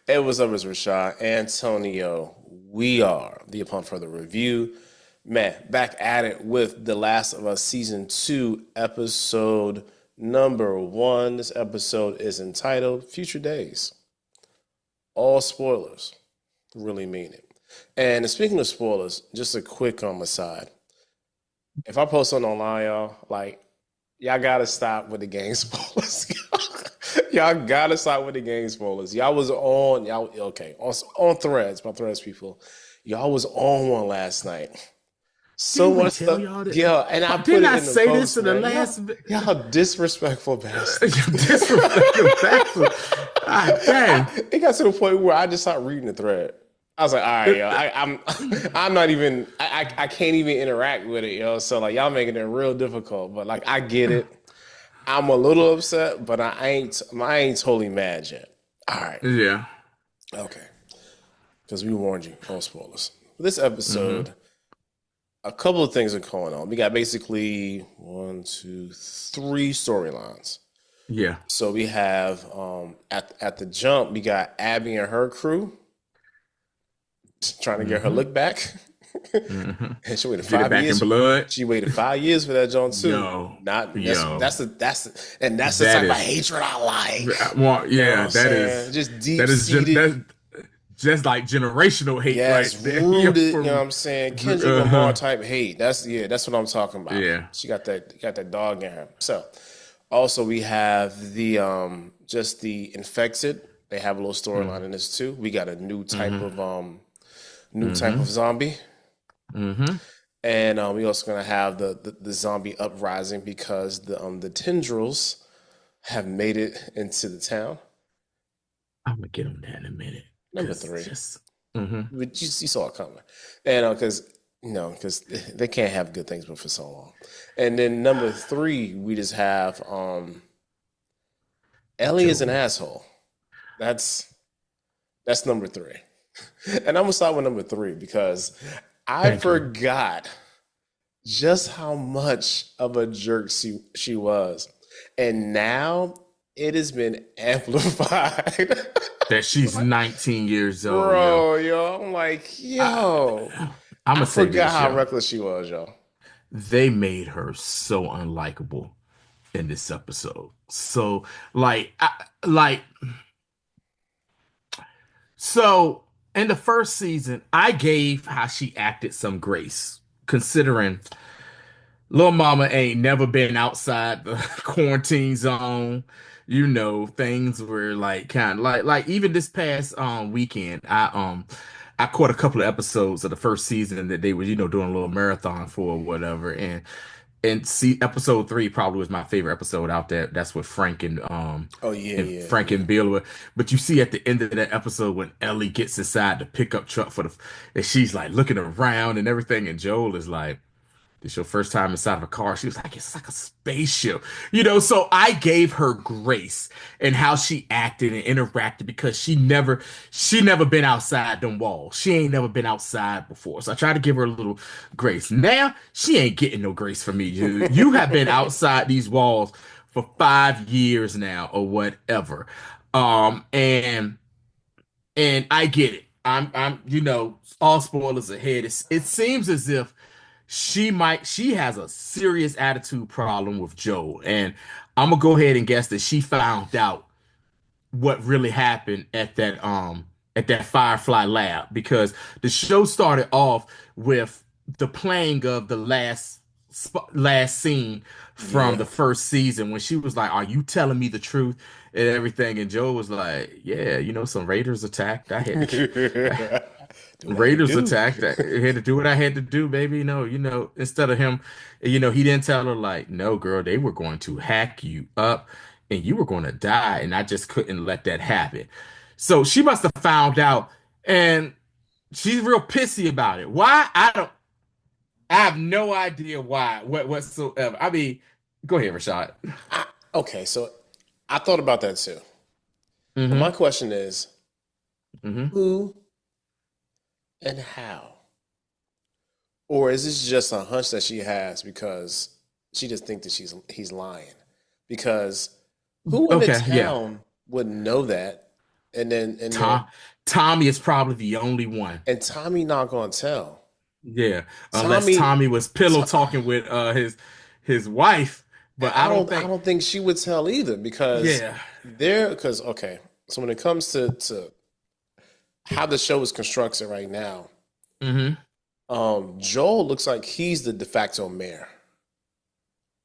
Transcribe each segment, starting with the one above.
Hey, what's up? It's Rashad Antonio. We are the Upon Further Review. Man, back at it with The Last of Us Season 2, episode number 1. This episode is entitled Future Days. All spoilers. Really mean it. And speaking of spoilers, just a quick aside. If I post something online, y'all, y'all gotta stop with the game spoilers. Y'all gotta stop with the game spoilers. Y'all okay on Threads, my Threads people. Y'all was on one last night. So Didn't we much tell stuff, y'all that? yeah. And I put Didn't it I in the say this post, in the man. last? Y'all disrespectful bastards. Disrespectful bastard. Ah, dang. It got to the point where I just stopped reading the thread. I was like, all right, yo, I'm not even, I can't even interact with it, yo. So like, y'all making it real difficult. But like, I get it. I'm a little upset, but I ain't totally mad yet. All right, Yeah. okay, because we warned you, no spoilers. This Mm-hmm. episode, a couple of things are going on. We got basically one, two, three storylines. Yeah. So we have at the jump, we got Abby and her crew trying to get her Mm-hmm. look back. Mm-hmm. And she waited Get it five back in years. blood. She waited 5 years for that John too. Yo. Not Yo. that's the That type of is. hatred I like. Well, You know what yeah. I'm saying? Just deep seated. That's just like generational hate right Yes, there. Yo, rooted, you know what for I'm saying? Kendrick Lamar uh-huh. type hate. That's what I'm talking about. Yeah. She got that dog in her. So also we have the just the infected. They have a little storyline Mm-hmm. in this too. We got a Mm-hmm. new type Mm-hmm. of zombie. Mm-hmm. And we also gonna have the zombie uprising because the tendrils have made it into the town. I'm gonna get on that in a minute. Number Cause three. just mm-hmm. But you saw it coming, and because they can't have good things but for so long. And then number three, we just have Ellie is an Joel. asshole. That's that's number three, and I'm gonna start with number three because I Thank you. forgot just how much of a jerk she was, and now it has been amplified. That she's 19 years old, yo. Bro, yo, I'm like, I, yo, I'm I gonna say forgot this, how yo. reckless she was, yo. They made her so unlikable in this episode. So, like, so in the first season, I gave how she acted some grace, considering Lil Mama ain't never been outside the quarantine zone. You know, things were like kind of like even this past weekend, I caught a couple of episodes of the first season that they were, doing a little marathon for or whatever. And see episode 3 probably was my favorite episode out there. That's with Frank Oh yeah, and yeah, Frank yeah. and Bill. But you see at the end of that episode when Ellie gets inside the pickup truck and she's like looking around and everything, and Joel is like, "This your first time inside of a car?" She was like, "It's like a spaceship." So I gave her grace in how she acted and interacted because she never been outside them walls. She ain't never been outside before. So I tried to give her a little grace. Now she ain't getting no grace from me. You have been outside these walls for 5 years now or whatever. And I get it. I'm all spoilers ahead. It seems as if she has a serious attitude problem with Joel. And I'm gonna go ahead and guess that she found out what really happened at that Firefly lab, because the show started off with the playing of the last scene from Yeah. the first season when she was like, "Are you telling me the truth?" and everything, and Joel was like, "Yeah, some Raiders attacked. I had to Do what I had to Raiders do. attacked. I had to do what I had to do, baby. No, instead of him, he didn't tell her like, no, girl, they were going to hack you up and you were going to die. And I just couldn't let that happen. So she must have found out and she's real pissy about it. Why? I have no idea why, whatsoever. I mean, go ahead, Rashad. Okay, so I thought about that too. But my Mm-hmm. question is, Mm-hmm. who and how? Or is this just a hunch that she has because she just thinks that he's lying? Because who in the Okay, yeah. town would know that and then Tom Tommy is probably the only one. and Tommy not gonna tell. Yeah, unless Tommy, Tommy was pillow To- talking with his wife, but I don't I think. don't think she would tell either because Yeah. because okay, so when it comes to how the show is constructed right now, Hmm. Joel looks like he's the de facto mayor.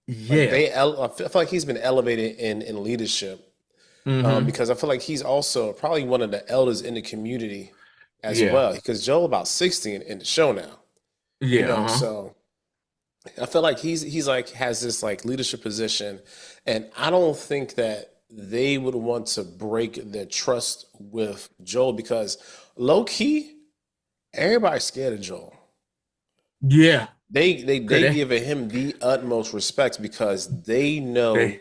Like Yeah. I feel like he's been elevated in leadership Hmm. because I feel like he's also probably one of the elders in the community as Yeah. well. Because Joel about 60 in the show now, Yeah. Uh-huh. so I feel like he's like has this like leadership position, and I don't think that they would want to break their trust with Joel because low key everybody's scared of Joel. Yeah. Cause They give him the utmost respect because they they know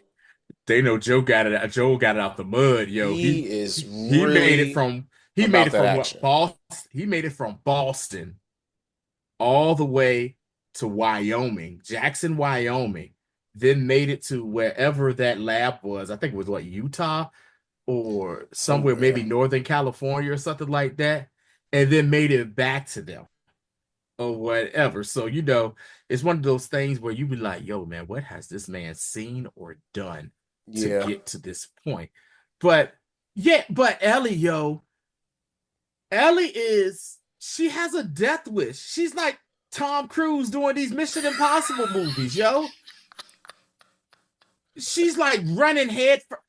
they know Joe got it out. Joe got it out the mud, yo. he is He made it really from he made about it that from what action. Boston. He made it from Boston all the way to Wyoming, Jackson, Wyoming, then made it to wherever that lab was. I think it was what, Utah or somewhere, maybe Somewhere. Northern California or something like that, and then made it back to them or whatever. So, it's one of those things where you be like, yo, man, what has this man seen or done to Yeah. get to this point? But yeah, but Ellie, yo, she has a death wish. She's like Tom Cruise doing these Mission Impossible movies, yo. She's like running head for.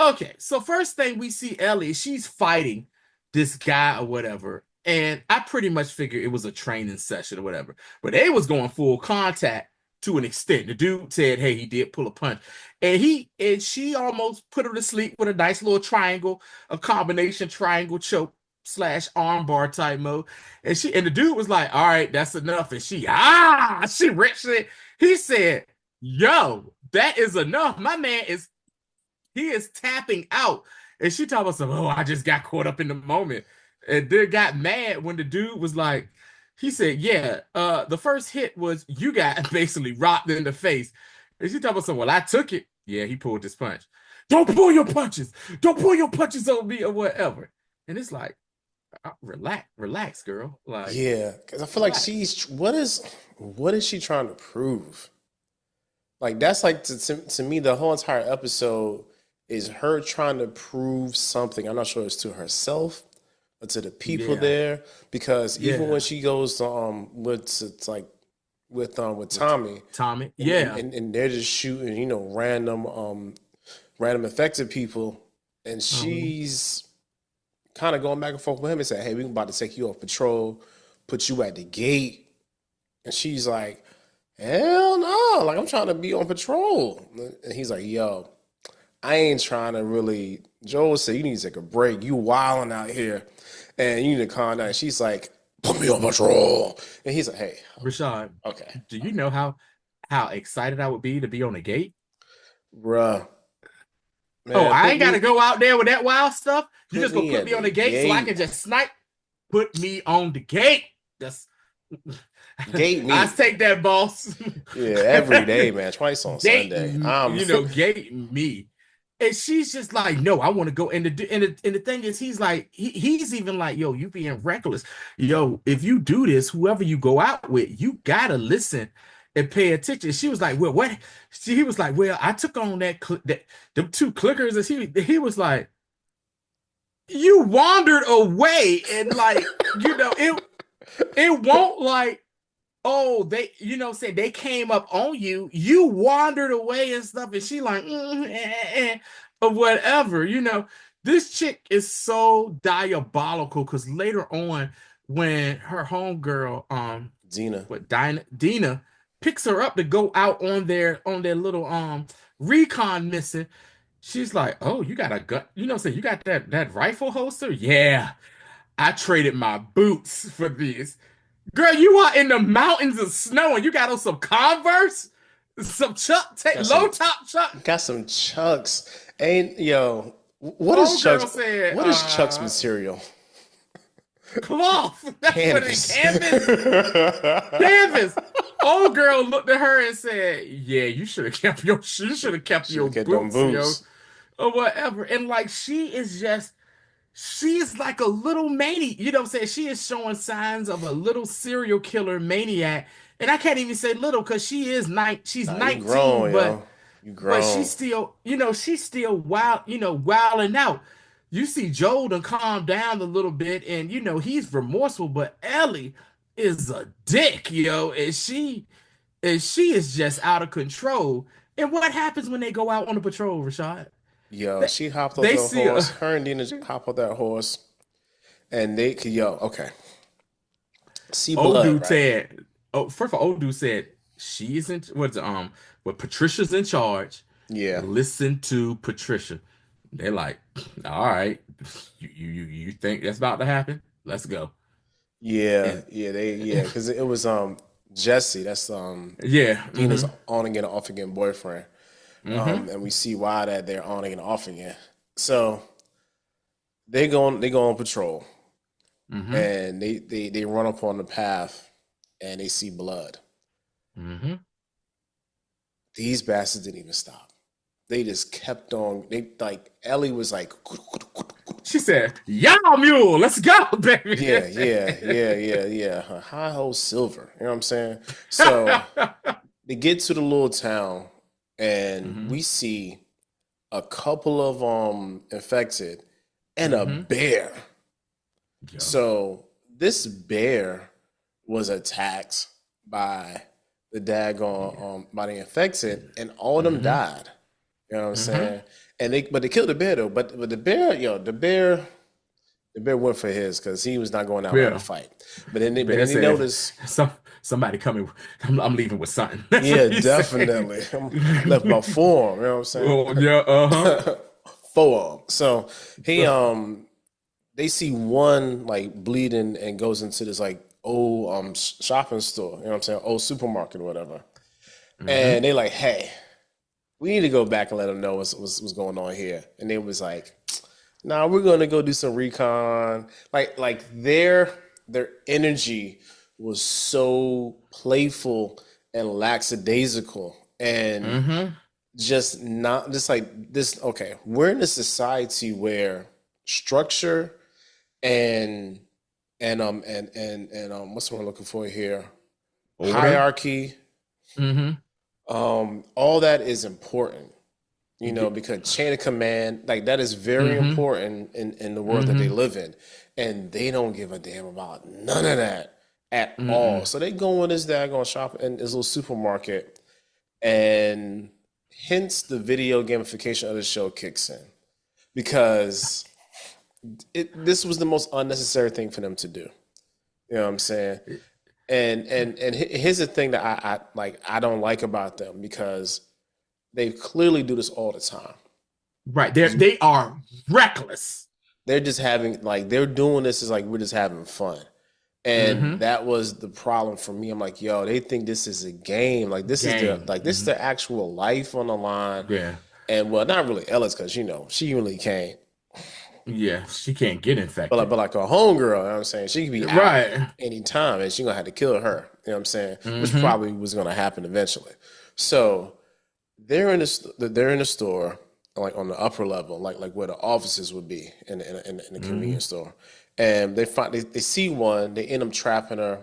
Okay, so first thing we see Ellie, she's fighting this guy or whatever. And I pretty much figured it was a training session or whatever. But they was going full contact to an extent. The dude said, hey, he did pull a punch. And she almost put her to sleep with a nice little triangle, a combination triangle choke slash armbar type mode. And the dude was like, all right, that's enough. And she ripped it. He said, yo, that is enough. My man he is tapping out. And she told us, oh, I just got caught up in the moment. And then got mad when the dude was like, he said, yeah, the first hit was you got basically rocked in the face. And she told us, well, I took it. Yeah, he pulled his punch. Don't pull your punches. Don't pull your punches on me or whatever. And it's like, relax, girl. Like, Yeah, because I feel like relax. she's what is she trying to prove? Like that's like to me the whole entire episode is her trying to prove something. I'm not sure it's to herself or to the people Yeah, there because even when yeah. she goes to with it's like with With Tommy Tommy. Yeah. and they're just shooting random affected people and Mhm. she's kind of going back and forth with him and say, hey, we about to take you off patrol, put you at the gate. And she's like, hell no, like I'm trying to be on patrol. And he's like, yo, I ain't trying to really. Joel said, you need to take a break. You wilding out here and you need to calm down. She's like, put me on patrol. And he's like, hey, Rashad, okay, do you know how excited I would be to be on the gate? bruh, Oh, man, I ain't got to go out there with that wild stuff. You put just gonna me put at me on the the gate so I gate. can just snipe. Put me on the gate. That's Gate I me. take that, boss. Yeah, every day, man, twice on Gate, Sunday. gate me. And she's just like, no, I want to go. And the thing is, he's even like, yo, you being reckless. Yo, if you do this, whoever you go out with, you gotta listen and pay attention. She was like, well, what? He was like, well, I took on that the two clickers, and he was like, you wandered away, and like, it won't like, oh, they, say they came up on you, you wandered away and stuff, and she like, or whatever, This chick is so diabolical because later on, when her homegirl, Dina. Dina picks her up to go out on their little recon mission, she's like, oh, you got a gun, say you got that rifle holster? Yeah, I traded my boots for this. Girl, you are in the mountains of snow and you got on some Converse, some Got low some top Chuck. got some Chucks. Ain't yo, Homegirl said, what is Chuck's material? cloth. That's what it Canvas. canvas. Canvas. Old girl looked at her and said, yeah, you should have kept Should your have kept them boots, yo, boots. or whatever. And like she is just she is like a little maniac. You know what I'm saying? She is showing signs of a little serial killer maniac. And I can't even say little because she's Nah, you 19, grown, yo. You but she's grown. still, she's still wild, wilding out. You see Joel done calm down a little bit, and he's remorseful, but Ellie is a dick, and she is just out of control. And what happens when they go out on a patrol, Rashad? Yo, They, she hopped off they the see horse. a Her and Dina hop off that horse, and yo, okay. See old blood, dude right? said, oh, first of all, old dude said she isn't but Patricia's in charge. Yeah, Listen to Patricia. They're like, all right, you think that's about to happen? Let's go. yeah, And yeah. Yeah, because it was Jesse. That's yeah, Dina's on again, off again boyfriend. mm-hmm, And we see why that they're on again, off again. So they go on patrol, mm-hmm, and they run up on the path, and they see blood. mm-hmm. These bastards didn't even stop. They just kept on. They like Ellie was like, She said, "Y'all mule, let's go, baby." yeah. Her high hole silver. You know what I'm saying? So they get to the little town, and Mm-hmm, we see a couple of infected and a mm-hmm. bear. Yeah. So this bear was attacked by the daggone by the infected, and all of them Mm-hmm, died. You know what I'm mm-hmm. saying? And they killed the bear though. But the bear, the bear went for his because he was not going out ready to Yeah. fight. But Bear then they said, noticed, somebody coming. I'm leaving with something." That's what yeah, he said. definitely. I'm left about four. You know what I'm saying? Oh, yeah, uh-huh. Four of 'em. So he they see one like bleeding and goes into this like old shopping store. You know what I'm saying? Old supermarket or whatever. Mm-hmm. And they like, hey, we need to go back and let them know what's going on here. And they was like, nah, we're gonna go do some recon. Like their energy was so playful and lackadaisical and Mm-hmm. just not just like this. Okay, we're in a society where structure and what's what I'm looking for here? Order. Hierarchy, Mm-hmm. all that is important, Yeah. because chain of command, like that is very Mm-hmm. important in the world that they Mm-hmm. live in. And they don't give a damn about none of that at all. Mm-mm. So they go in this daggone shop in this little supermarket, and hence the video gamification of the show kicks in. Because this was the most unnecessary thing for them to do. You know what I'm saying? And here's the thing that I like I don't like about them, because they clearly do this all the time. Right. They are reckless. They're just having like they're doing this is like we're just having fun. And Mm-hmm. that was the problem for me. I'm like, yo, they think this is a game. Like Game. this is Mm-hmm. their actual life on the line. Yeah. And well, not really Ellis, because she really can't. Yeah. She can't get But infected. like a homegirl, you know what I'm saying? She could be out Right. anytime, and she gonna have to kill her. You know what I'm saying? Which Mm-hmm. probably was gonna happen eventually. So they're in the store, like on the upper level, like where the offices would be in the Mm-hmm. convenience store. And they see one, they end up trapping her.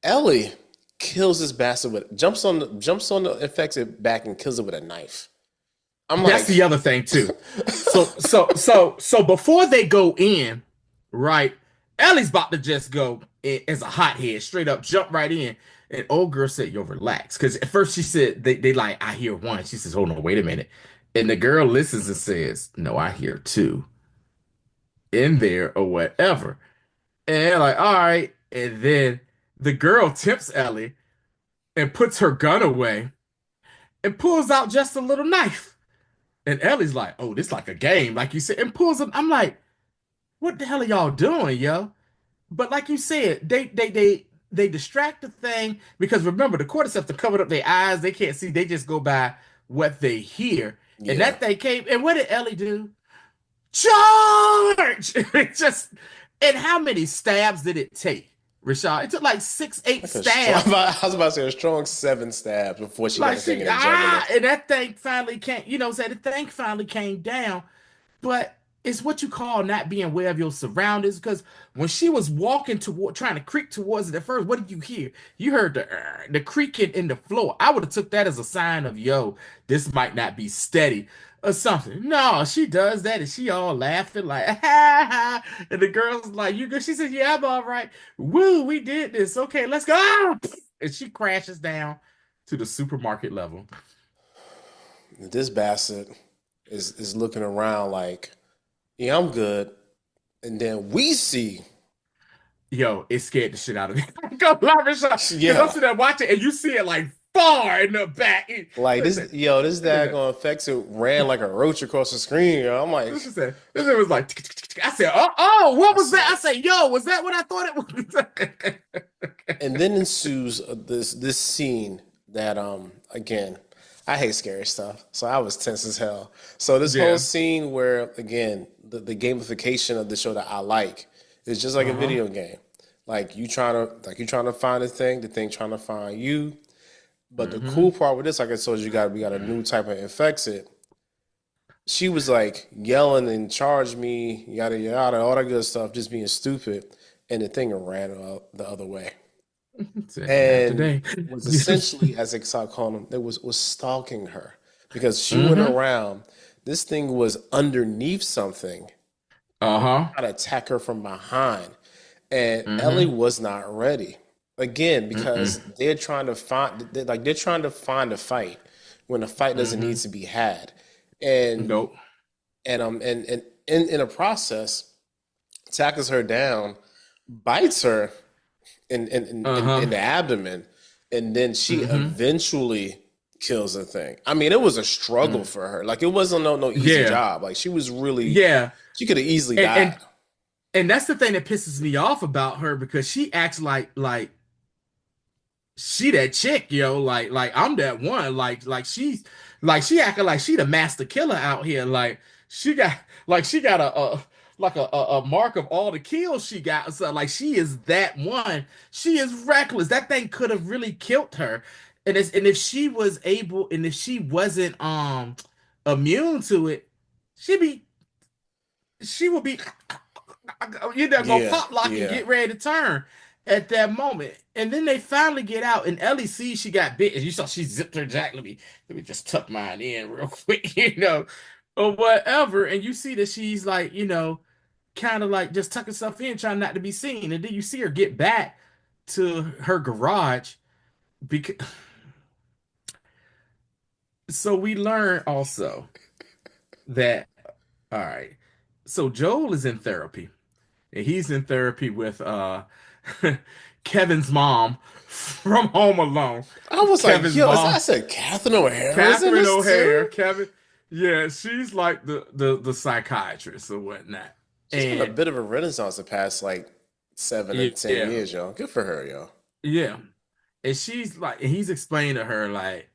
Ellie kills this bastard with jumps on the infected back and kills it with a knife. I'm That's like, the other thing too. So before they go in, right? Ellie's about to just go as a hothead, straight up jump right in. And old girl said, "Yo, relax." Because at first she said they like, "I hear one." She says, "Hold on, wait a minute." And the girl listens and says, "No, I hear two in there or whatever." And they're like, "All right." And then the girl tempts Ellie and puts her gun away and pulls out just a little knife. And Ellie's like, "Oh, this like a game," like you said, and pulls them. I'm like, "What the hell are y'all doing, yo?" But like you said, they distract the thing because remember the cordyceps to cover up their eyes. They can't see. They just go by what they hear. And yeah, that thing came. And what did Ellie do? Charge! It just. And how many stabs did it take, Rashad? It took like six, eight like a strong. stabs. I was about to say a strong 7 stabs before she got Like the thing she in the jugular. and that thing finally came. Said the thing finally came down. But it's what you call not being aware of your surroundings. Because when she was walking toward, trying to creep towards it at first, what did you hear? You heard the creaking in the floor. I would have took that as a sign of, yo, this might not be steady or something. No, she does that, and she all laughing like, ha ha. And the girl's like, you good? She said, yeah, I'm all right. Woo, we did this. Okay, let's go. Ah! And she crashes down to the supermarket level. This bastard is looking around like, yeah, I'm good. And then we see, Yo, it scared the shit out of me. Go laughing shot because I'm yeah, sitting there watching and you see it like far in the back. like Listen, this listen, daggone effects it ran like a roach across the screen. Yo. I'm like, listen. This was like, tick, tick, tick, tick. I said, oh, what I was that? said, I said, yo, was that what I thought it was? and then ensues this scene that again, I hate scary stuff, so I was tense as hell. So this whole Yeah. scene where again the gamification of the show that I like is just like a Uh-huh. video game. Like you trying to find the thing trying to find you. But the Mm-hmm. cool part with this, like I told you, we got a new type of infects it. She was like yelling and charged me, yada yada, all that good stuff, just being stupid, and the thing ran the other way, Said, not and today. was essentially, as they start calling them, it was stalking her because she went Mm-hmm. around. This thing was underneath something, Uh-huh. trying to attack her from behind, and Ellie Mm-hmm. was not ready. Again, because Mm-mm. they're trying to find a fight when a fight doesn't need Mm-hmm. to be had, and Nope. and in a process tackles her down, bites her in Uh-huh. the abdomen, and then she Mm-hmm. eventually kills the thing. I mean, it was a struggle Mm. for her. Like it wasn't no easy Yeah. job. Like she was really Yeah. she could have easily And died. and and that's the thing that pisses me off about her because she acts like she that chick, yo. Like I'm that one. Like she acting like she the master killer out here. She got she got a mark of all the kills she got. So like she is that one. She is reckless. That thing could have really killed her. And if she was able and if she wasn't immune to it, she'd be she would be you know, go Yeah, pop lock and yeah. get ready to turn at that moment. And then they finally get out, and Ellie sees she got bit, and you saw she zipped her jack. Let me just tuck mine in real quick, or whatever. And you see that she's like, kind of like just tucking stuff in, trying not to be seen. And then you see her get back to her garage because. So we learn also that, all right. So Joel is in therapy. And he's in therapy with Kevin's mom from Home Alone. I was like, Kevin's yo, I mom, said Catherine O'Hara's in Catherine this O'Hare, too? Kevin. Yeah, she's like the psychiatrist or whatnot. She's had a And bit of a renaissance the past like 7 to 10 yeah, years, yo. Good for her, yo. yeah. And she's like, and he's explaining to her like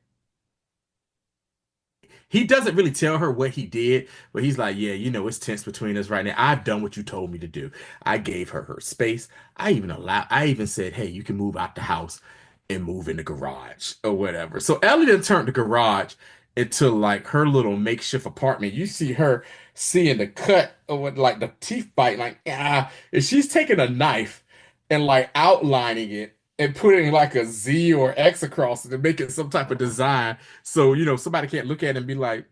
he doesn't really tell her what he did, but he's like, yeah, it's tense between us right now. I've done what you told me to do. I gave her space. I even said, hey, you can move out the house and move in the garage or whatever. So Ellie then turned the garage into like her little makeshift apartment. You see her seeing the cut or what, like the teeth bite, like, and she's taking a knife and like outlining it and putting like a Z or X across it to make it some type of design. So, somebody can't look at it and be like,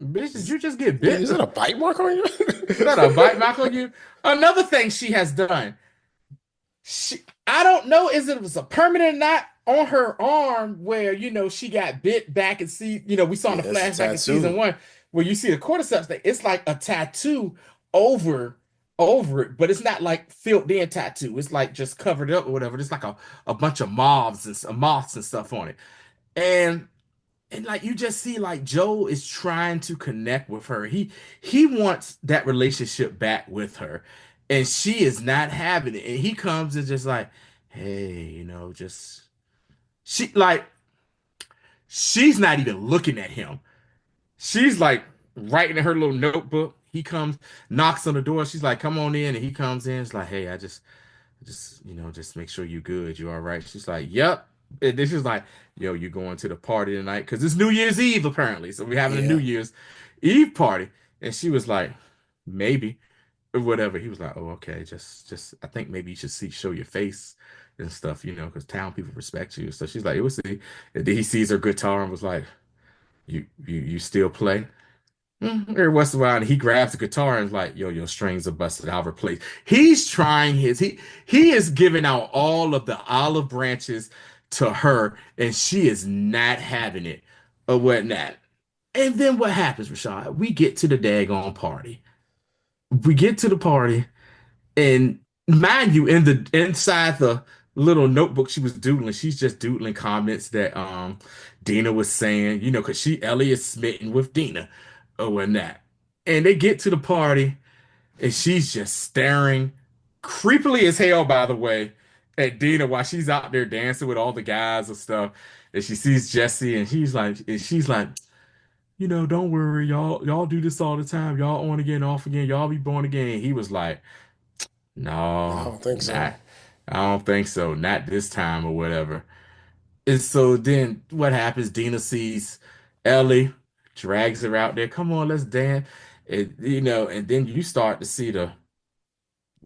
bitch, did Is, you just get bit? is that a bite mark on you? Is that a bite mark on you? Another thing she has done. I don't know is it was a permanent knot on her arm where, she got bit back and see, we saw in Yeah, the it's a flashback in season tattoo. one where you see the cordyceps thing. It's like a tattoo over over it, but it's not like filled in tattoo. It's like just covered up or whatever. It's like a bunch of moths and stuff on it. And like you just see like Joel is trying to connect with her. He wants that relationship back with her. And she is not having it. And he comes and just like, hey, just she like she's not even looking at him. She's like writing in her little notebook. He comes, knocks on the door. She's like, come on in. And he comes in. It's like, hey, just make sure you're good. You all right? She's like, yep. And then she's like, yo, you going to the party tonight? Because it's New Year's Eve, apparently. So we're having a New Yeah. Year's Eve party. And she was like, maybe, or whatever. He was like, oh, okay, I think maybe you should show your face and stuff, because town people respect you. So she's like, it was see. And then he sees her guitar and was like, you still play? Every once in a while, and he grabs the guitar and is like, yo, your strings are busted. I'll replace. He's trying he is giving out all of the olive branches to her, and she is not having it or whatnot. And then what happens, Rashad? We get to the daggone party. We get to the party, and mind you, inside the little notebook she was doodling, she's just doodling comments that Dina was saying, because Ellie is smitten with Dina or whatnot. And they get to the party, and she's just staring creepily as hell, by the way, at Dina while she's out there dancing with all the guys and stuff. And she sees Jesse, and she's like, don't worry, y'all do this all the time. Y'all on again, off again, y'all be born again. He was like, I no, don't think so. not. I don't think so. Not this time or whatever. And so then what happens? Dina sees Ellie, drags her out there. Come on, let's dance. And then you start to see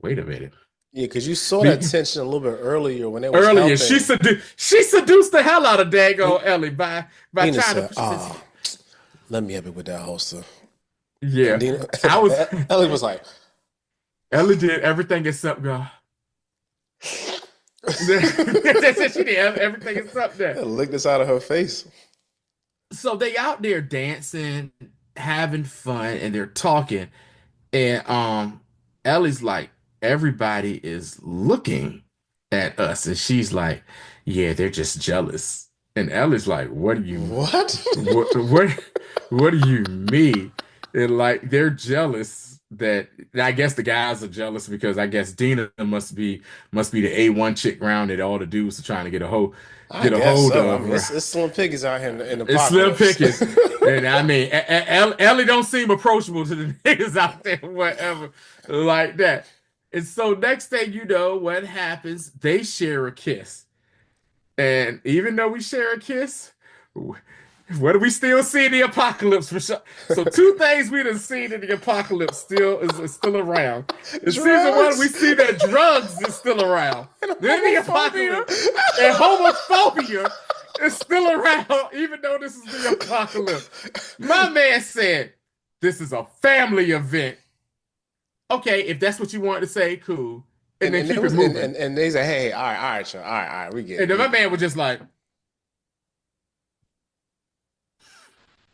wait a minute. Yeah, because you saw that We tension a little bit earlier when they was earlier helping. she seduced the hell out of He, Dago Ellie by Dina trying said, to. She says, "Ah, let me help you with that holster." And yeah, Dina, I was. Ellie was like, Ellie did everything except go. That's it. She did everything except that. licked this out of her face. So they out there dancing, having fun, and they're talking. And Ellie's like, everybody is looking at us. And she's like, yeah, they're just jealous. And Ellie's like, What? what what do you mean? And like they're jealous that I guess the guys are jealous because I guess Dina must be the A1 chick round that all the dudes are trying to I get a guess hold so. I of. mean, it's slim piggies out here in It's slim apocalypse. pickings. And I mean, Ellie don't seem approachable to the niggas out there, whatever, like that. And so next thing you know, what happens? They share a kiss. And even though we share a kiss, what do we still see in the apocalypse for sure? So two things we done seen in the apocalypse is still around. In season one, we Drugs see that drugs is still around. and Then the homophobia. apocalypse and homophobia is still around, even though this is the apocalypse. My man said, this is a family event. Okay, if that's what you wanted to say, cool. And then And keep it it was moving. and they said, hey, all right, Sean, all right, we get And it. then my man was just like,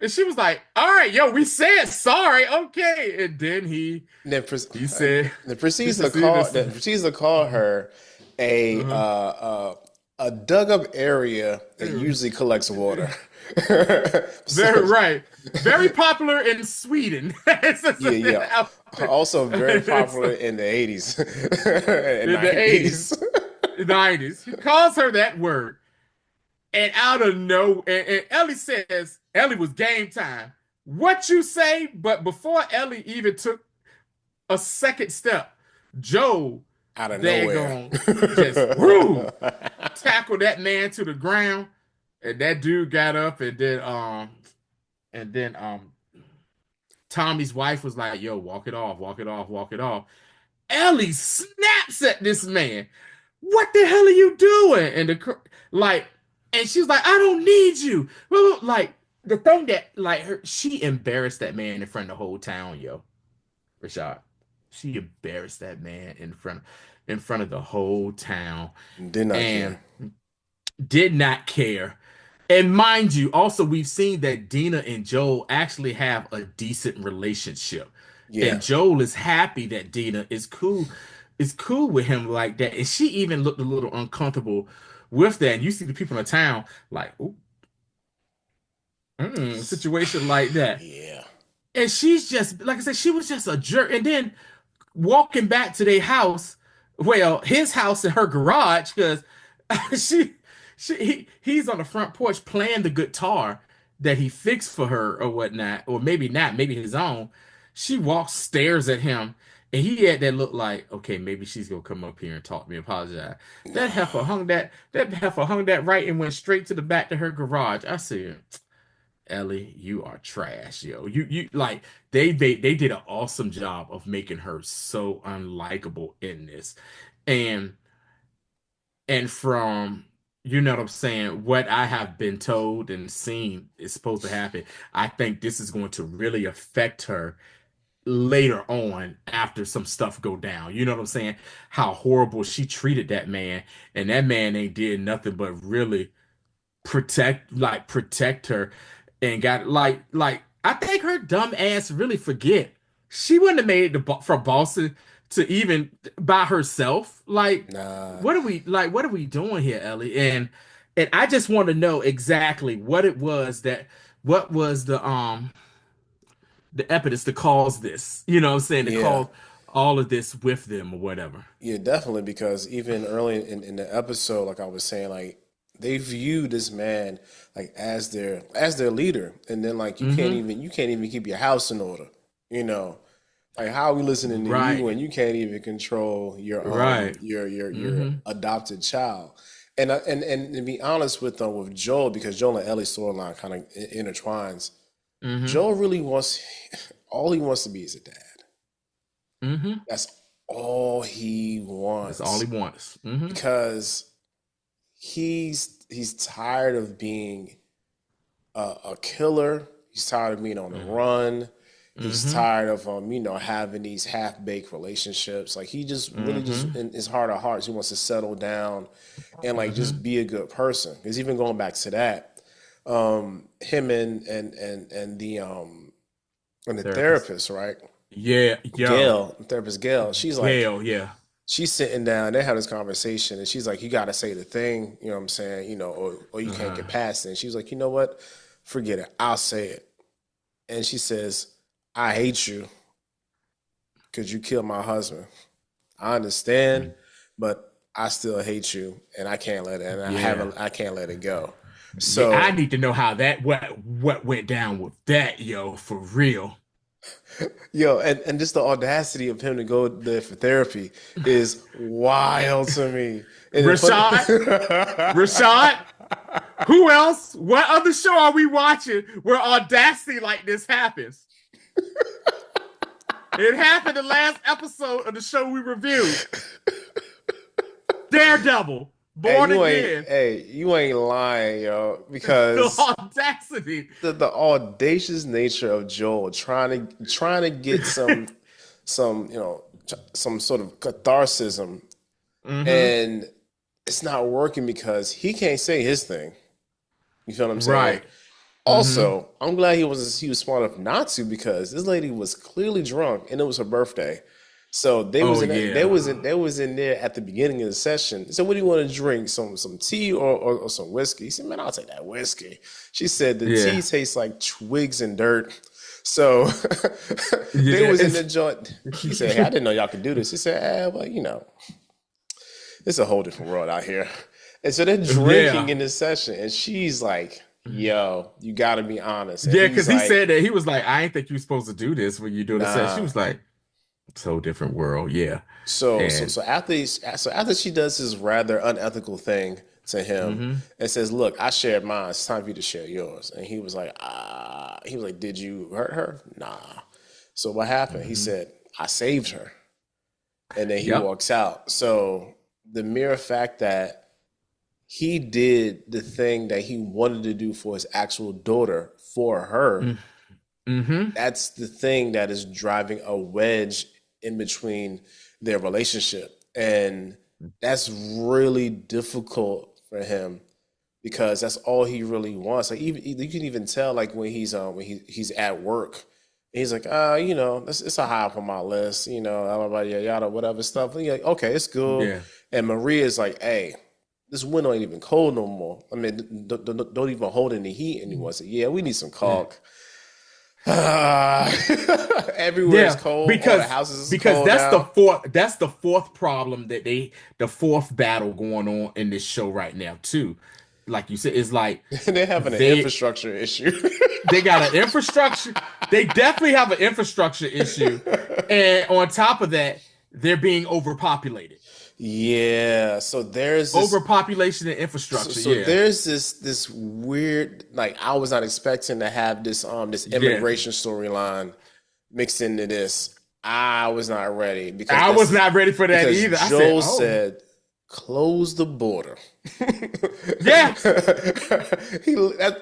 and she was like, all right, yo, we said sorry, okay. And then And then he said, he proceeds to proceeded call to say, her uh-huh. a dug up area that usually collects water. Very So right. Very popular in Sweden. yeah, yeah. Also very popular in the 80s and In the 90s. 80s, 90s. He calls her that word. And out of no, and Ellie was game time. What you say? But before Ellie even took a second step, Joe, Out of nowhere. daggone, just whoo, tackled that man to the ground. And that dude got up and then Tommy's wife was like, yo, walk it off, walk it off, walk it off. Ellie snaps at this man. What the hell are you doing? Like, and she's like, I don't need you. Well, like the thing that like she embarrassed that man in front of the whole town, yo. Rashad. She embarrassed that man in front of the whole town Did not and care. did not care. And mind you, also we've seen that Dina and Joel actually have a decent relationship. Yeah. And Joel is happy that Dina is cool with him like that. And she even looked a little uncomfortable with that. And you see the people in the town like, ooh, situation like that. Yeah. And she's just, like I said, she was just a jerk. And then walking back to their house, well, his house in her garage, because she, he's on the front porch playing the guitar that he fixed for her or whatnot, or maybe not, maybe his own. She walks, stares at him, and he had that look like, okay, maybe she's gonna come up here and talk to me, apologize. That heifer hung that right and went straight to the back of her garage. I said, Ellie, you are trash, yo. You like they did an awesome job of making her so unlikable in this. And from you know what I'm saying, what I have been told and seen is supposed to happen, I think this is going to really affect her later on after some stuff go down. You know what I'm saying? How horrible she treated that man, and that man ain't did nothing but really protect her and got I think her dumb ass really forget she wouldn't have made it from Boston to even by herself. Nah, What are we doing here, Ellie? And I just want to know exactly what it was that what was the impetus to cause this, you know what I'm saying, to yeah. cause all of this with them or whatever. Yeah, definitely, because even early in the episode, like I was saying, like they view this man like as their leader, and then like Hmm. you can't even keep your house in order, you know. Like how are we listening to you Right. when you can't even control Right. your Hmm. adopted child? And to be honest with Joel, because Joel and Ellie's storyline kind of intertwines. Hmm. Joel really wants all he wants to be is a dad. Hmm. That's all he That's all he wants wants. Hmm. because he's tired of being a killer. He's tired of being on the run. He's Hmm. tired of having these half baked relationships. Like he just really just Hmm. in his heart of hearts, he wants to settle down and like just Hmm. be a good person. Because even going back to that, him and the Therapist. therapist, right? Yeah, yo. Gail, the therapist Gail, she's like, Gail, yeah. she's sitting down, they have this conversation, and she's like, you got to say the thing, you know what I'm saying? Or you can't get Uh, past it. And she's like, you know what? Forget it. I'll say it. And she says, I hate you because you killed my husband. I understand, but I still hate you, and I can't let it, and yeah. I can't let it go. Yeah, I So, need to know how that what went down with that, yo, for real. yo, and just the audacity of him to go there for therapy is wild to me. And then Rashad, Rashad, who else? What other show are we watching where audacity like this happens? It happened the last episode of the show we reviewed. Daredevil, Born Again. you ain't lying, yo, The because audacity. the audacious nature of Joel trying to get some some sort of catharsis, Hmm. and it's not working because he can't say his thing. You feel what I'm saying? Right. Hmm. Also, I'm glad he was smart enough not to, because this lady was clearly drunk and it was her birthday. So Oh yeah. they was in there at the beginning of the session. So what do you want to drink? Some tea or some whiskey? He said, man, I'll take that whiskey. She said the tea Yeah. tastes like twigs and dirt. So they Yeah. was in the joint. He said, hey, I didn't know y'all could do this. He said, well, it's a whole different world out here. And so they're drinking Yeah. in this session, and she's like, yo, you gotta be honest. And Yeah, he's because he like, said that he was like, I ain't think you were supposed to do this when you're doing the set. She nah. was like, so different world. Yeah. So And so after she does this rather unethical thing to him hmm. and says, look, I shared mine, it's time for you to share yours. And he was like, did you hurt her? Nah. So what happened? He Hmm. said, I saved her. And then he Yep. walks out. So the mere fact that he did the thing that he wanted to do for his actual daughter for her, Mm-hmm. that's the thing that is driving a wedge in between their relationship. And that's really difficult for him because that's all he really wants. Like even you can even tell like when he's at work, he's like, it's a high up on my list, yada yada whatever stuff. And you're like, okay, it's cool. Yeah. And Maria's like, hey, this window ain't even cold no more. I mean, don't even hold any heat anymore. So yeah, we need some Yeah. caulk. Everywhere is Yeah, cold. All the because houses is because cold now. that's the fourth problem that the fourth battle going on in this show right now too. Like you said, it's like They're having an they infrastructure issue. they got an infrastructure. They definitely have an infrastructure issue, and on top of that, they're being overpopulated. Yeah. So there's this. Overpopulation and So, infrastructure. so Yeah. there's this weird, like, I was not expecting to have this Yeah. immigration storyline mixed into this. I was not ready I was not ready for that because either. I said, Joel oh, said, "Close the border." yeah.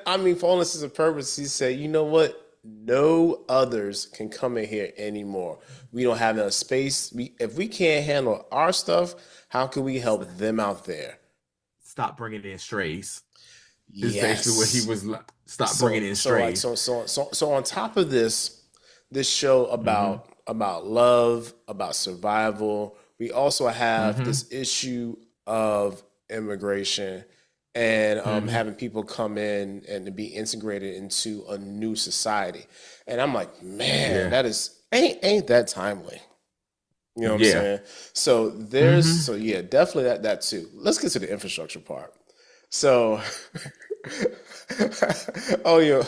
I mean, for all intents and purposes, he said, "You know what? No others can come in here anymore. We don't have enough space. If we can't handle our stuff, how can we help them out there?" Stop bringing in strays. Is basically what he Yes. was like. Stop bringing So in so like strays. so on top of this show Mm-hmm. about love, about survival, we also have Mm-hmm. this issue of immigration and Mm-hmm. having people come in and to be integrated into a new society. And I'm like, man, Yeah. that is ain't that timely. You know what I'm Yeah. saying? So Mm-hmm. so yeah, definitely that too. Let's get to the infrastructure part. So oh yeah.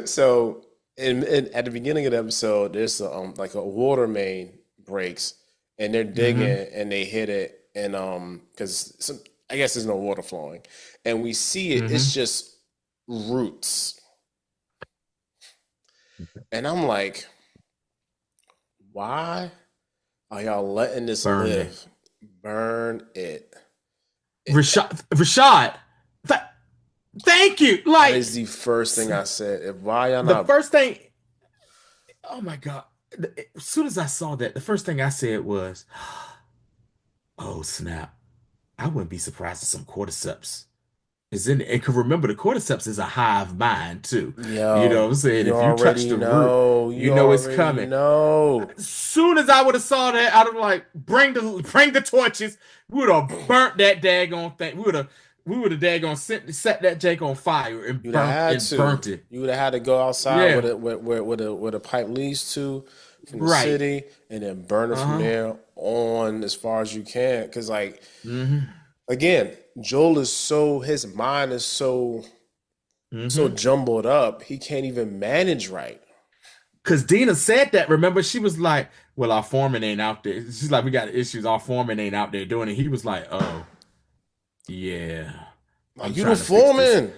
So at the beginning of the episode, there's like a water main breaks, and they're digging Mm-hmm. and they hit it, and because I guess there's no water flowing, and we see it. It's Mm-hmm. just roots, and I'm like, why are y'all letting this Burn it. live? Burn it. Rashad, th- thank you. That is Like the first thing I said. If why y'all the not? first thing, oh my God. As soon as I saw that, the first thing I said was, oh snap. I wouldn't be surprised if some cordyceps is in it. And can remember the cordyceps is a hive mind too. You know Yo, what I'm saying? you If you touch already the root, know. you You know it's already coming. know. As soon as I would have saw that, I'd have like bring the torches. We would have burnt that daggone thing. We would have daggone set that jake on fire You'd have had and to. burnt it. You would have had to go outside Yeah, where the pipe leads to from the right. city, and then burn it from Uh-huh. there on as far as you can. Because like Mm-hmm. again, Joel is so his mind is so Mm-hmm. jumbled up, he can't even manage right. Because Dina said that, remember? She was like, well, our foreman ain't out there. She's like, we got issues. Our foreman ain't out there doing it. He was like, oh, yeah. I'm Like you the trying to fix this. foreman.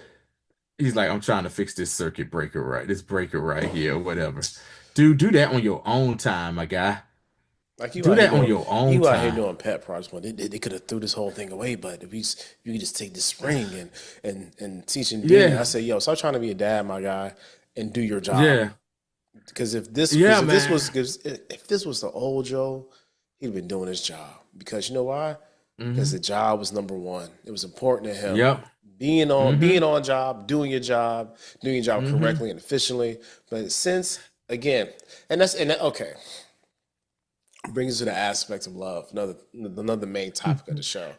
He's like, I'm trying to fix this circuit breaker this breaker right here, or whatever. Dude, do that on your own time, my guy. Like Do that on your own you out here time. doing pet projects. Well, they could have threw this whole thing away, but if you could just take this spring and teaching Dina, I Yeah, say, yo, stop trying to be a dad, my guy, and do your job. yeah, Because yeah, man. if this was the old Joe, he'd been doing his job. Because you know why? Because Hmm. the job was number one. It was important to him. Yep. Being Hmm. on job, doing your job Hmm. correctly and efficiently. But since again, okay, brings us to the aspect of love, another main topic of the show,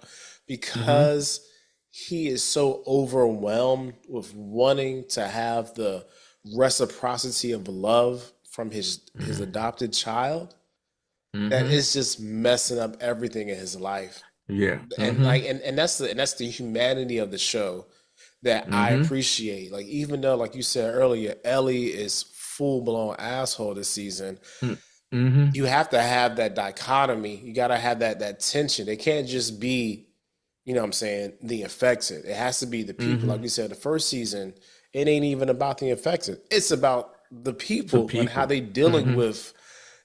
Hmm. because he is so overwhelmed with wanting to have the reciprocity of love from his Hmm. adopted child that Hmm. it's just messing up everything in his life. Yeah. And Hmm. that's the humanity of the show that I Hmm. appreciate. Like even though, like you said earlier, Ellie is full blown asshole this season, Hmm. you have to have that dichotomy. You got to have that tension. It can't just be, you know what I'm saying, the affected. It has to be the people. Like Hmm. we said, the first season, it ain't even about the affected. It's about the The people and how people. they dealing Hmm. with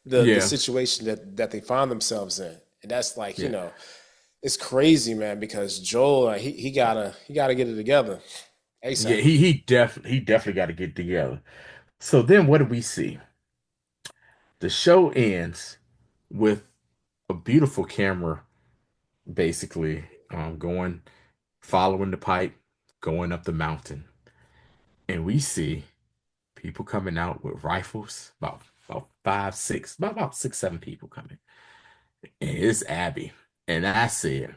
the Yeah. situation that they find themselves in. And that's like, Yeah. it's crazy, man, because Joel, like, he gotta get it together Yeah. ASAP. He definitely got to get together. So then what do we see? The show ends with a beautiful camera basically going following the pipe, going up the mountain. And we see people coming out with rifles, about five, six, about six, seven people coming. And it's Abby. And I said,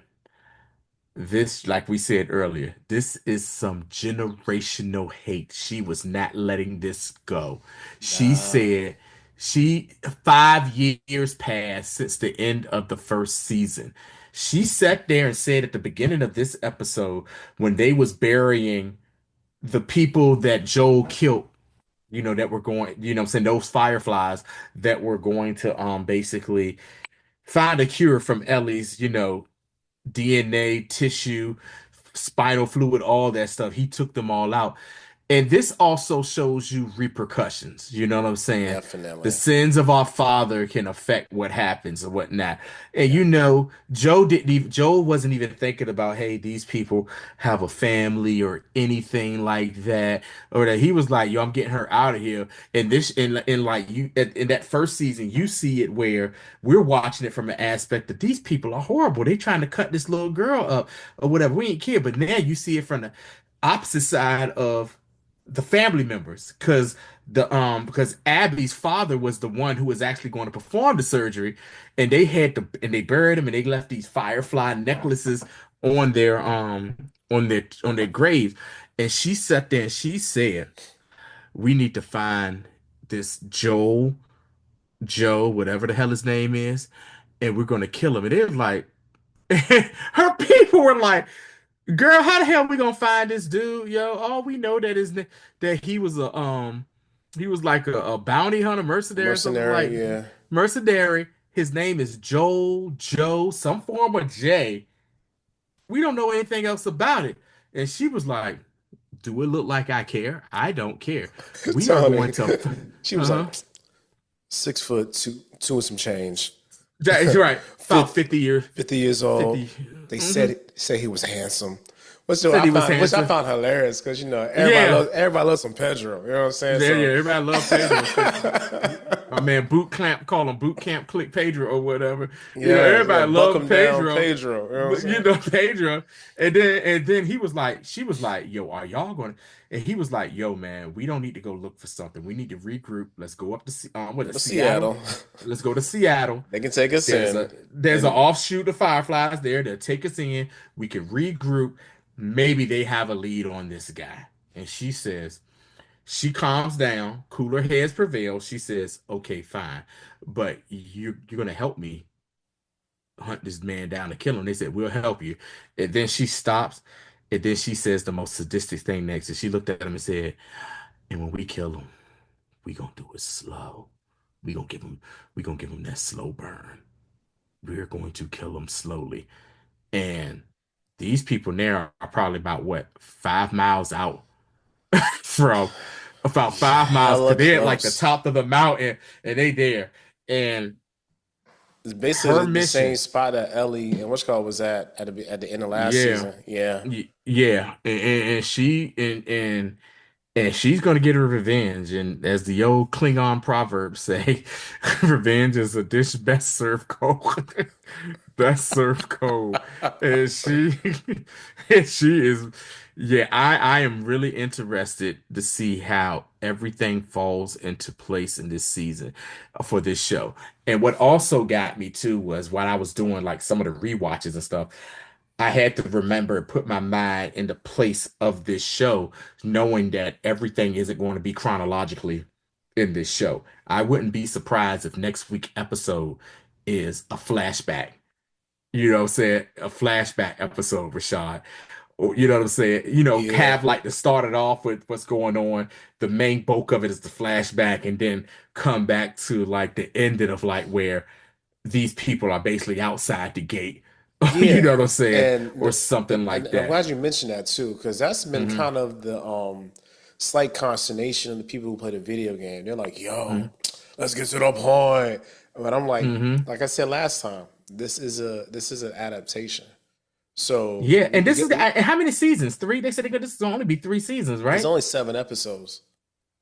this, like we said earlier, this is some generational hate. She was not letting this go. She Nah, said she 5 years passed since the end of the first season. She sat there and said at the beginning of this episode when they was burying the people that Joel killed that were going, I'm saying, those fireflies that were going to basically find a cure from Ellie's, DNA, tissue, spinal fluid, all that stuff. He took them all out. And this also shows you repercussions. You know what I'm saying? The Definitely. sins of our father can affect what happens or whatnot. And Yeah. Joe wasn't even thinking about, hey, these people have a family or anything like that. Or that he was like, yo, I'm getting her out of here. And this in like you in that first season, you see it where we're watching it from an aspect that these people are horrible. They trying to cut this little girl up or whatever. We ain't care. But now you see it from the opposite side of the family members because Abby's father was the one who was actually going to perform the surgery, and they buried him, and they left these firefly necklaces on their graves. And she sat there and she said, we need to find this Joe, whatever the hell his name is, and we're gonna kill him. And it was like her people were like, girl, how the hell we gonna find this dude, yo? All we know that he was like a bounty hunter, mercenary, or something like Mercenary, yeah. mercenary. His name is Joe, some form of J. We don't know anything else about it. And she was like, "Do it look like I care? I don't care. We are going Tony. to, She was uh-huh. like 6 foot two and some change. That's right. About 50, 50 years, 50 years old. 50. They Mhm. say he was handsome. Said he was Which I handsome. found hilarious because Yeah. everybody loves some Pedro. You know what I'm saying? Yeah, So everybody love Pedro because my man Boot Camp call him Boot Camp Click Pedro or whatever. yeah, Everybody buck loved him down, Pedro. Pedro. You know what I'm But saying? Pedro. And then she was like, yo, are y'all going? And he was like, yo, man, we don't need to go look for something. We need to regroup. Let's go up to what Go is to Seattle? Seattle. Let's go to Seattle. They can take us There's in. a there's an And offshoot of Fireflies there. They'll take us in. We can regroup. Maybe they have a lead on this guy. And she calms down, cooler heads prevail. She says, "Okay, fine, but you're gonna help me hunt this man down and kill him." They said, "We'll help you." And then she stops, and then she says the most sadistic thing next. And she looked at him and said, "And when we kill him, we gonna do it slow. We gonna give him we gonna give him that slow burn. We're going to kill him slowly." And these people there are probably about what 5 miles out from about yeah, 5 miles because hella they're at like the close. top of the mountain and they there. And It's basically her the same mission, spot that Ellie and what's called was at the end of last yeah, season. Yeah. yeah, and she's gonna get her revenge. And as the old Klingon proverbs say, revenge is a dish best served cold. Best served cold. And and she is, yeah, I am really interested to see how everything falls into place in this season for this show. And what also got me too was while I was doing like some of the rewatches and stuff, I had to remember and put my mind in the place of this show, knowing that everything isn't going to be chronologically in this show. I wouldn't be surprised if next week episode is a flashback. You know what I'm saying? A flashback episode, Rashad. Or, you know what I'm saying? Yeah. Have like to start it off with what's going on. The main bulk of it is the flashback, and then come back to like the ending of like where these people are basically outside the gate. You know Yeah. what I'm saying? And Or something and like I'm that. glad you mentioned that too, because that's been Hmm. kind of the slight consternation of the people who play the video game. They're like, Hmm. yo, let's get to the point. But I'm Hmm. like I said last time, this is an adaptation. So Yeah, and we this is get and how many seasons? Three? They said this is only be 3 seasons, it's right? only 7 episodes.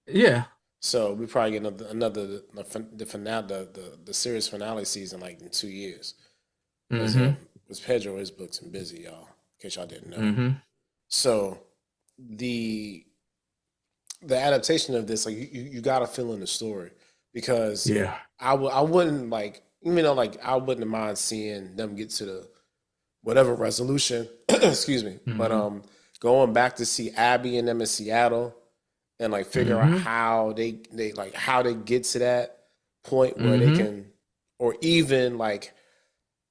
Yeah. So we probably get another the finale the series finale season like in 2 years. Because Hmm. Pedro is booked and busy, y'all. In case y'all didn't know. Hmm. So the the adaptation of this, like you gotta fill in the story because Yeah. I wouldn't like even though like I wouldn't mind seeing them get to the whatever resolution. Excuse me, but Hmm. going back to see Abby and them in Seattle and like figure out Hmm. how they like how they get to that point where they Hmm. can or even like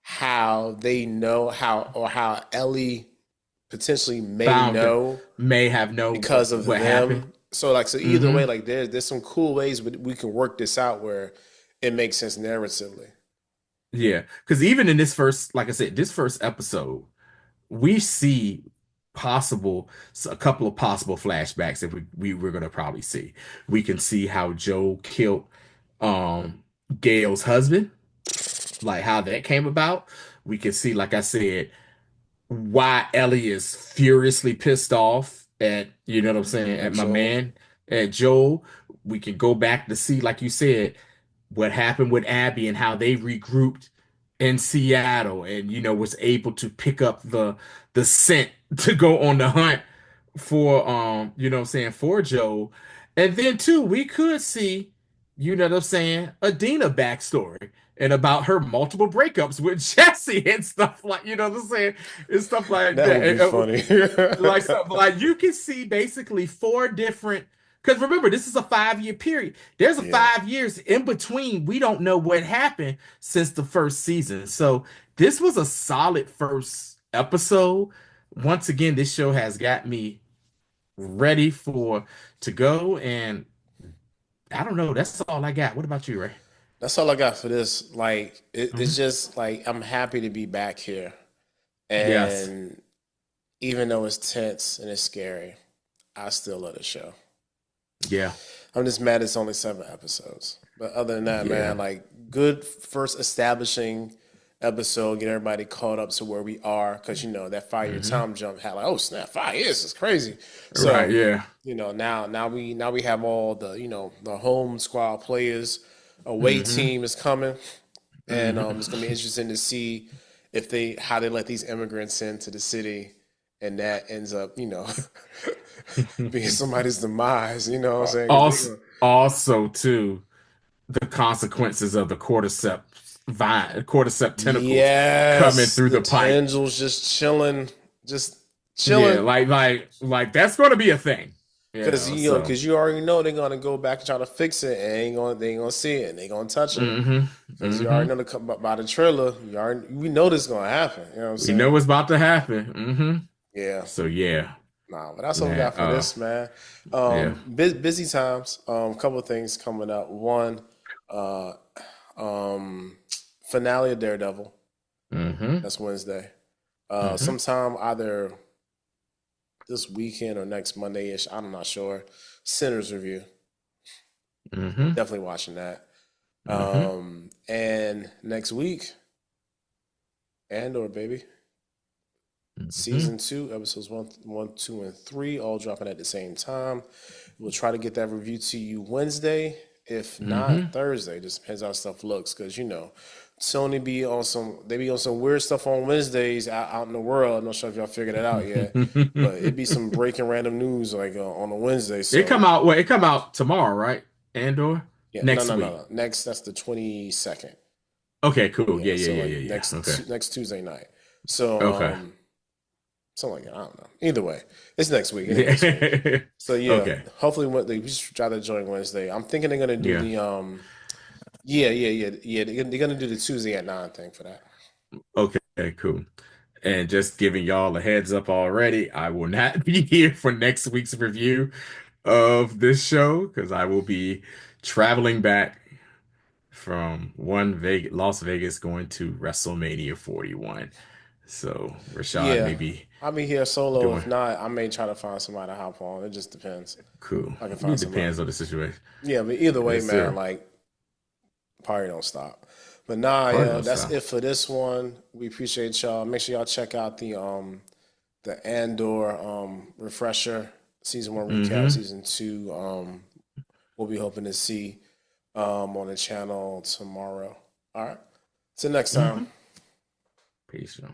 how they know how or how Ellie potentially may Found know may have know because of what happened. them So either way, Hmm. like there's some cool ways we can work this out where it makes sense narratively. Yeah, because even in this first, like I said, this first episode, we see a couple of possible flashbacks that we're gonna probably see. We can see how Joe killed um Gail's husband, like how that came about. We can see, like I said, why Ellie is furiously pissed off at, you know what I'm saying, At at my Joel. man, at Joel. We can go back to see, like you said, what happened with Abby and how they regrouped in Seattle and was able to pick up the scent to go on the hunt for what I'm saying, for Joe. And then too, we could see, what I'm saying, Adina backstory and about her multiple breakups with Jesse and stuff like, what I'm saying, and stuff like That that. would be funny. Like stuff like you can see basically four different, because remember, this is a 5 year period. There's a Yeah. 5 years in between. We don't know what happened since the first season. So this was a solid first episode. Once again, this show has got me ready for to go. And I don't know. That's all I got. What about you, Ray? That's all I got for this. Like it's Mhm. just like I'm happy to be back here. Yes. And even though it's tense and it's scary, I still love the show. Yeah. I'm just mad it's only 7 episodes. But other than that, man, Yeah. like good first establishing episode, get everybody caught up to where we are. Cause that 5 year Hmm. time jump had like, oh snap, 5 years is crazy. Right. So, Yeah. now we have all the home squad players, away Hmm. team is coming. And it's gonna be Hmm. interesting to see if they how they let these immigrants into the city, and that ends up being somebody's demise. You know what I'm saying? 'Cause they Also, gonna, also too, the consequences of the cordyceps tentacles coming yes, through the the pipe. tendrils just Yeah, chilling. like that's going to be a thing, Cause So, cause you already know they're gonna go back and try to fix it, and they ain't gonna see it, and they gonna touch it. hmm Cause you already hmm know by the trailer, we know this is gonna happen. You know what I'm we know saying? what's about to happen. Yeah. So yeah, Nah, but that's all we man. got for this, man. Yeah. Busy times. Couple of things coming up. One, uh, um, finale of Daredevil. Hmm. That's Wednesday. Hmm. Sometime either this weekend or next Monday-ish. I'm not sure. Sinners review. Hmm. Definitely watching that. Hmm. And next week, Andor, baby. Hmm. Season 2, episodes one, 2, and 3, all dropping at the same time. We'll try to get that review to you Wednesday, if not Hmm. Thursday. Just depends how stuff looks, because Sony they be on some weird stuff on Wednesdays out in the world. I'm not sure if y'all figured it out yet, but it be some breaking random news like on a Wednesday. It come So out. Well, it come out tomorrow, right? Andor yeah, no, next no, no, week. no. Next, that's the 22nd. Okay, cool. Yeah, Yeah, yeah, so yeah, like yeah, yeah. Okay. next Tuesday night. So Okay. something like that. I don't know. Either way, it's next week. It ain't this week. Yeah. So yeah, Okay. hopefully we should try to join Wednesday. I'm thinking they're gonna do Yeah. the yeah. They're gonna do the Tuesday at 9 thing for that. Okay, cool. And just giving y'all a heads up already, I will not be here for next week's review of this show because I will be traveling back from Las Vegas going to WrestleMania 41. So Rashad Yeah, may be I'll be here solo. If doing not, I may try to find somebody to hop on. It just depends. cool. I can find It somebody. depends on the situation. Yeah, but either way, Yes, man, sir. like party don't stop. But nah, Party yeah, don't that's stop. it for this one. We appreciate y'all. Make sure y'all check out the Andor refresher, season 1 recap, Mm-hmm. season 2. We'll be hoping to see on the channel tomorrow. All right. Till next time. Mm-hmm. Peace. Y'all.